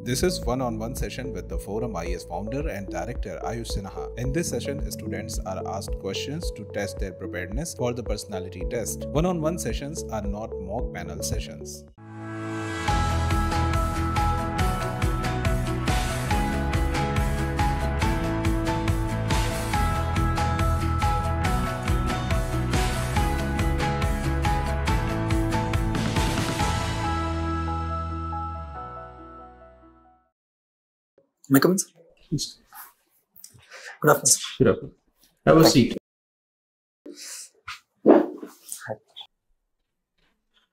This is one-on-one session with the ForumIAS founder and director 𝐂𝐡𝐚𝐬𝐫𝐢𝐻𝐻. In this session, students are asked questions to test their preparedness for the personality test. One-on-one sessions are not mock panel sessions. May I come in, sir? Good afternoon, sir. Good afternoon. Have a seat.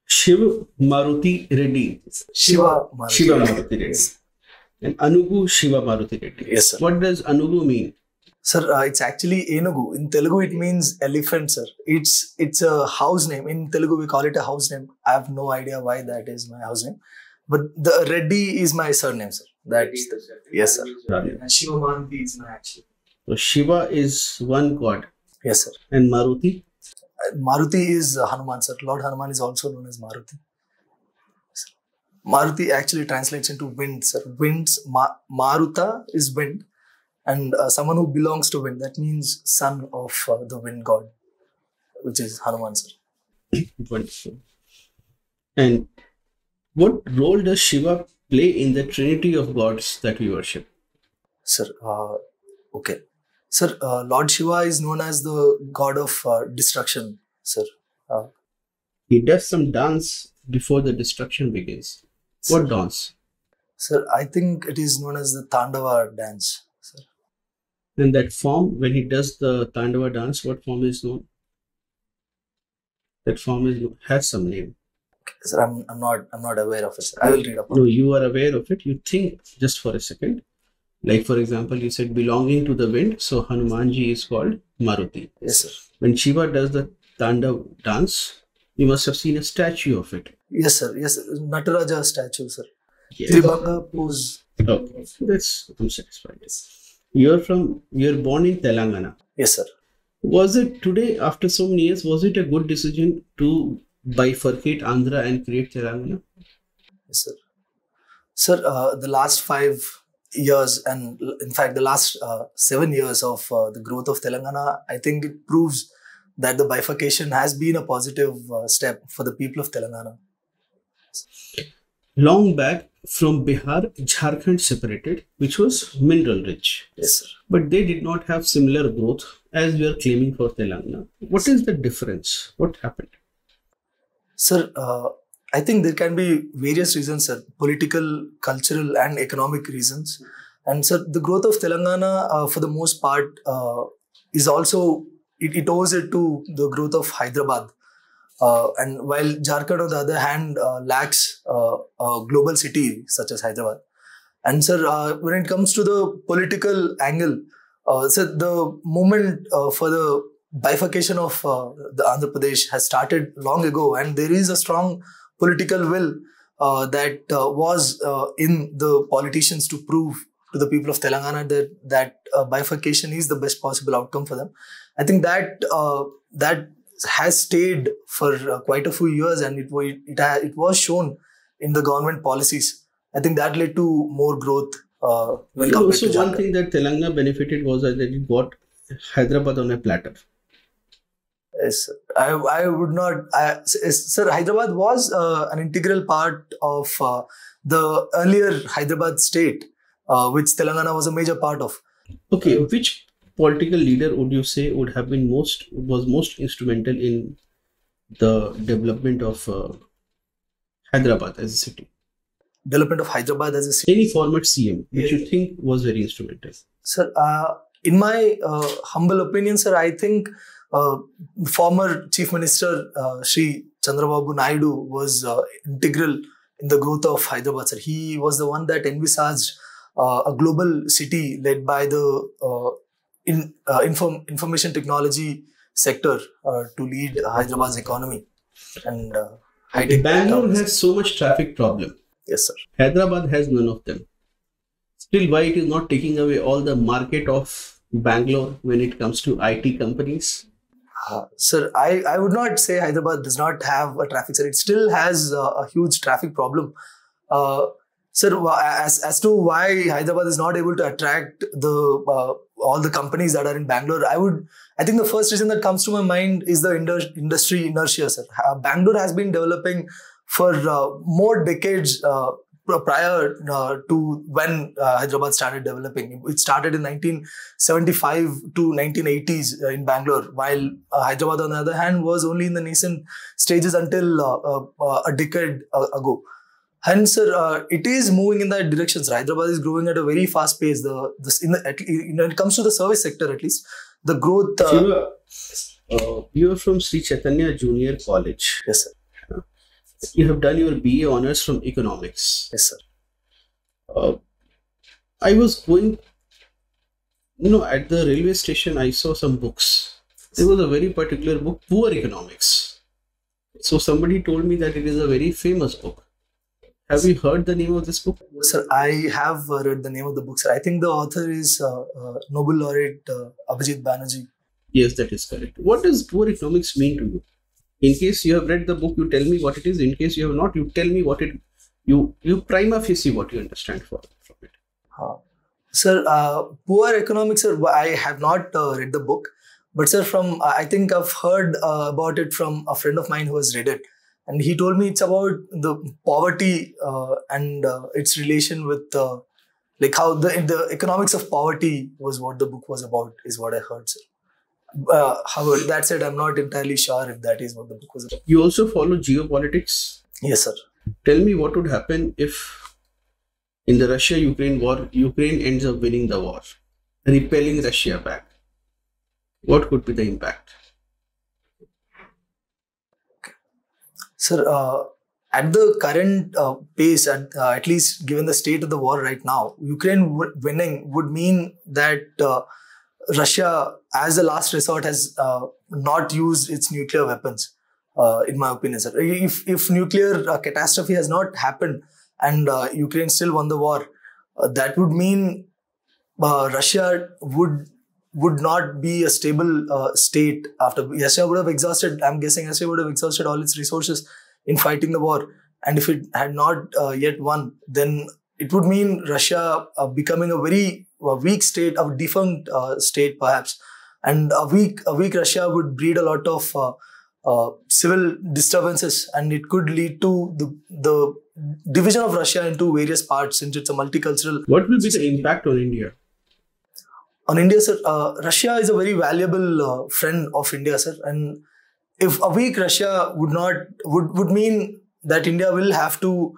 Shiva Maruthi Reddy. Shiva Maruthi Reddy. And Anugu Shiva Maruthi Reddy. Yes, sir. What does Anugu mean? Sir, it's actually Enugu. In Telugu, it means elephant, sir. It's a house name. In Telugu, we call it a house name. I have no idea why that is my house name. But the Reddy is my surname, sir. That's the, yes, sir. And Shiva Maruthi is my actual. So Shiva is one god. Yes, sir. And Maruthi? Maruthi is Hanuman, sir. Lord Hanuman is also known as Maruthi. Yes, Maruthi actually translates into wind, sir. Winds, Maruta is wind. And someone who belongs to wind. That means son of the wind god, which is Hanuman, sir. Wonderful. And what role does Shiva play in the trinity of gods that we worship? Sir, okay. Sir, Lord Shiva is known as the god of destruction, sir. He does some dance before the destruction begins. Sir, What dance? Sir, I think it is known as the Tandava dance, sir. And that form, when he does the Tandava dance, what form is known? That form has some name. Sir, I'm not aware of it, sir. I will read about it. No, you are aware of it. You think just for a second. Like for example, you said belonging to the wind. So Hanumanji is called Maruti. Yes, sir. When Shiva does the Tandav dance, you must have seen a statue of it. Yes, sir. Yes, sir. Nataraja statue, sir. Yes. Tribhanga pose. Okay, I'm satisfied. You're born in Telangana. Yes, sir. Was it today, after so many years, was it a good decision to bifurcate Andhra and create Telangana? Yes, sir. Sir, the last 5 years and in fact the last 7 years of the growth of Telangana, I think it proves that the bifurcation has been a positive step for the people of Telangana. Long back from Bihar, Jharkhand separated, which was mineral rich. Yes, sir. But they did not have similar growth as we are claiming for Telangana. What is the difference? What happened? Sir, I think there can be various reasons, sir. Political, cultural and economic reasons. And sir, the growth of Telangana for the most part is also, it owes it to the growth of Hyderabad. And while Jharkhand on the other hand lacks a global city such as Hyderabad. And sir, when it comes to the political angle, sir, the movement for the bifurcation of the Andhra Pradesh has started long ago, and there is a strong political will that was in the politicians to prove to the people of Telangana that bifurcation is the best possible outcome for them. I think that that has stayed for quite a few years, and it was shown in the government policies. I think that led to more growth. When compared to one thing that Telangana benefited was that it got Hyderabad on a platter. Yes, I would not. Sir, Hyderabad was an integral part of the earlier Hyderabad state, which Telangana was a major part of. Okay, which political leader would you say would have been most instrumental in the development of Hyderabad as a city? Development of Hyderabad as a city. Any former CM which you think was very instrumental? Sir, in my humble opinion, sir, I think former Chief Minister Sri Chandrababu Naidu was integral in the growth of Hyderabad, sir. He was the one that envisaged a global city led by the information technology sector to lead Hyderabad's economy. And Bangalore has so much traffic problem. Yes, sir. Hyderabad has none of them. Still, why it is not taking away all the market of Bangalore when it comes to IT companies? Sir, I would not say Hyderabad does not have a traffic, sir. It still has a huge traffic problem. Sir, as to why Hyderabad is not able to attract the all the companies that are in Bangalore, I think the first reason that comes to my mind is the industry inertia, sir. Bangalore has been developing for more decades prior to when Hyderabad started developing. It started in 1975 to 1980s in Bangalore, while Hyderabad, on the other hand, was only in the nascent stages until a decade ago. Hence, sir, it is moving in that direction. Hyderabad is growing at a very fast pace. When it comes to the service sector, at least, the growth. You are from Sri Chaitanya Junior College. Yes, sir. You have done your BA honors from economics. Yes, sir. I was going, at the railway station, I saw some books. There was a very particular book, Poor Economics. So somebody told me that it is a very famous book. Have you heard the name of this book? Sir, I have read the name of the book, sir. I think the author is Nobel laureate Abhijit Banerjee. Yes, that is correct. What does poor economics mean to you? In case you have read the book, you tell me what it is. In case you have not, you tell me what it. You prima facie what you understand from it. Sir, poor economics, sir. I have not read the book, but sir, I think I've heard about it from a friend of mine who has read it. And he told me it's about the poverty and its relation with like how the economics of poverty was what the book was about, is what I heard, sir. However, that said, I'm not entirely sure if that is what the book was about. You also follow geopolitics? Yes, sir. Tell me what would happen if in the Russia-Ukraine war, Ukraine ends up winning the war, repelling Russia back. What could be the impact? Sir, at the current pace, at least given the state of the war right now, Ukraine winning would mean that Russia, as a last resort, has not used its nuclear weapons, in my opinion, sir. If nuclear catastrophe has not happened and Ukraine still won the war, that would mean Russia would not be a stable state after. Russia would have exhausted, I'm guessing Russia would have exhausted all its resources in fighting the war. And if it had not yet won, then it would mean Russia becoming a very weak state, a defunct state perhaps. And a weak Russia would breed a lot of civil disturbances, and it could lead to the division of Russia into various parts, since it's a multicultural. What will be the impact on India? On India, sir, Russia is a very valuable friend of India, sir. And if a weak Russia would mean that India will have to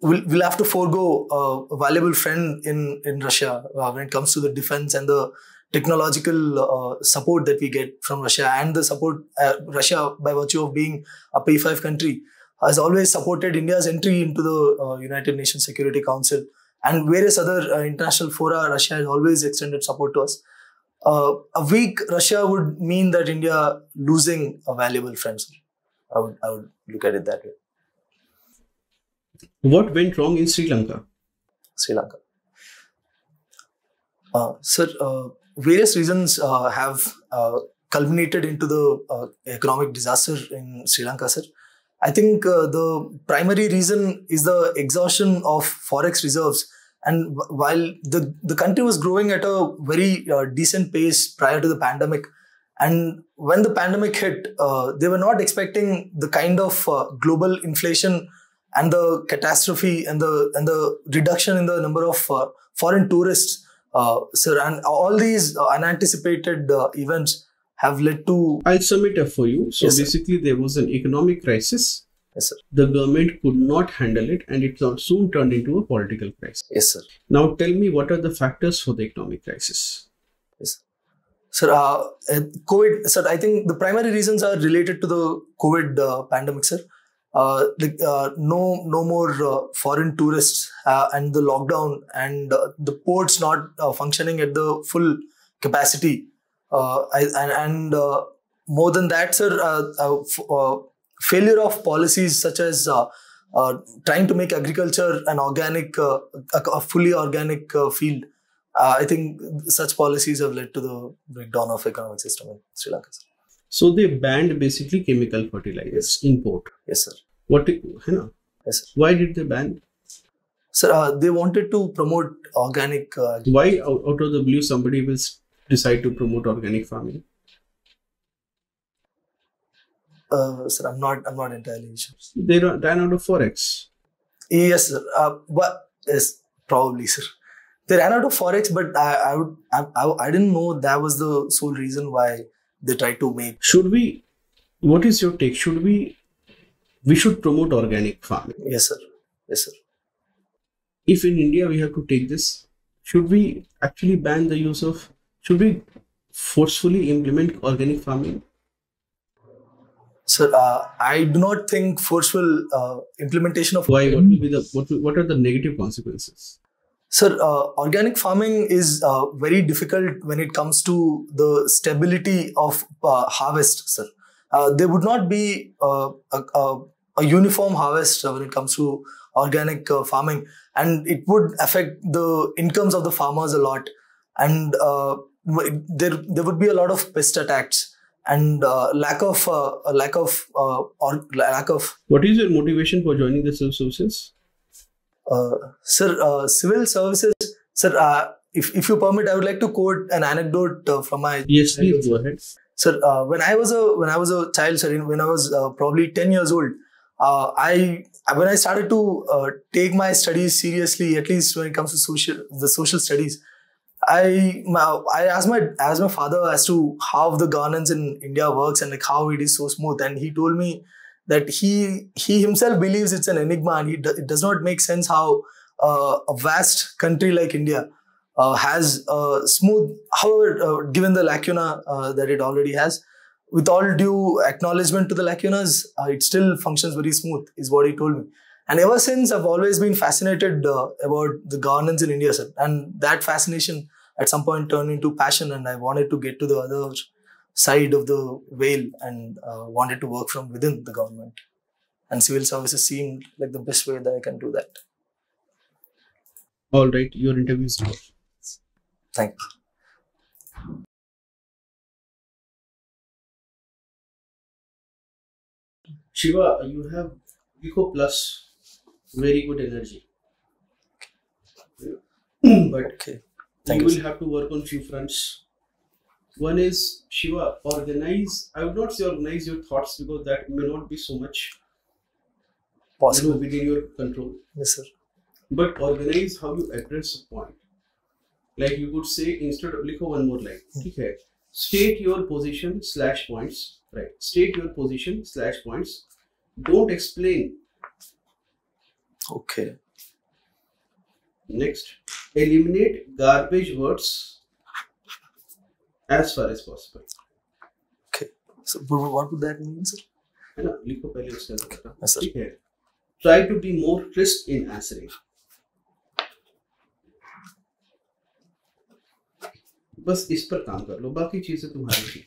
will have to forego a valuable friend in Russia when it comes to the defense and the technological support that we get from Russia, and the support Russia, by virtue of being a P5 country, has always supported India's entry into the United Nations Security Council and various other international fora. Russia has always extended support to us. A weak Russia would mean that India losing a valuable friend. I would look at it that way. What went wrong in Sri Lanka? Sri Lanka. Sir, various reasons have culminated into the economic disaster in Sri Lanka, sir. I think the primary reason is the exhaustion of forex reserves. And while the country was growing at a very decent pace prior to the pandemic, and when the pandemic hit, they were not expecting the kind of global inflation and the catastrophe and the reduction in the number of foreign tourists, sir. And all these unanticipated events have led to... I'll sum it up for you. So yes, basically, there was an economic crisis. Yes, sir. The government could not handle it, and it soon turned into a political crisis. Yes, sir. Now tell me, what are the factors for the economic crisis? Yes, sir. COVID, sir, I think the primary reasons are related to the COVID pandemic, sir. No more foreign tourists and the lockdown and the ports not functioning at the full capacity. And more than that, sir, failure of policies such as trying to make agriculture an organic, a fully organic field. I think such policies have led to the breakdown of economic system in Sri Lanka, sir. So they banned basically chemical fertilizers import. Yes, sir. What? Yes, sir. Why Why did they ban? Sir, they wanted to promote organic. Why out of the blue somebody will decide to promote organic farming? Sir, I'm not entirely sure. They ran out of forex. Yes, sir. But yes, probably, sir. They ran out of forex, but I didn't know that was the sole reason why they tried to make. Should we? What is your take? Should we should promote organic farming? Yes, sir. Yes, sir. If in India we have to take this, should we actually ban the use of? Should we forcefully implement organic farming? Sir, I do not think forceful implementation of. Why? What will be what are the negative consequences? Sir, organic farming is very difficult when it comes to the stability of harvest, sir. There would not be a uniform harvest when it comes to organic farming, and it would affect the incomes of the farmers a lot. And there would be a lot of pest attacks and lack of. What is your motivation for joining the civil services? Sir, civil services. Sir, if you permit, I would like to quote an anecdote from my. Yes, please go ahead. Sir, when I was a child, sir, when I was probably 10 years old, when I started to take my studies seriously, at least when it comes to the social studies, I asked my father as to how the governance in India works and like how it is so smooth, and he told me that he himself believes it's an enigma, and it does not make sense how a vast country like India has smooth, however, given the lacuna that it already has, with all due acknowledgement to the lacunas, it still functions very smooth, is what he told me. And ever since, I've always been fascinated about the governance in India, sir. And that fascination at some point turned into passion, and I wanted to get to the other side of the veil and wanted to work from within the government. And civil services seemed like the best way that I can do that. All right, your interview is over. Thank you. Shiva, you have Eco Plus, very good energy. But Okay. you will have to work on few fronts. One is, Shiva, organize. I would not say organize your thoughts because that may not be so much Possible. within your control. Yes, sir. But organize how you address a point. Like you could say, instead of one more line. Okay. State your position / points. Right. State your position / points. Don't explain. Okay. Next, eliminate garbage words as far as possible. Okay. So what would that mean, sir? Yes, sir. Okay. Try to be more crisp in answering. बस इस पर काम कर लो, बाकी चीजें तुम्हारी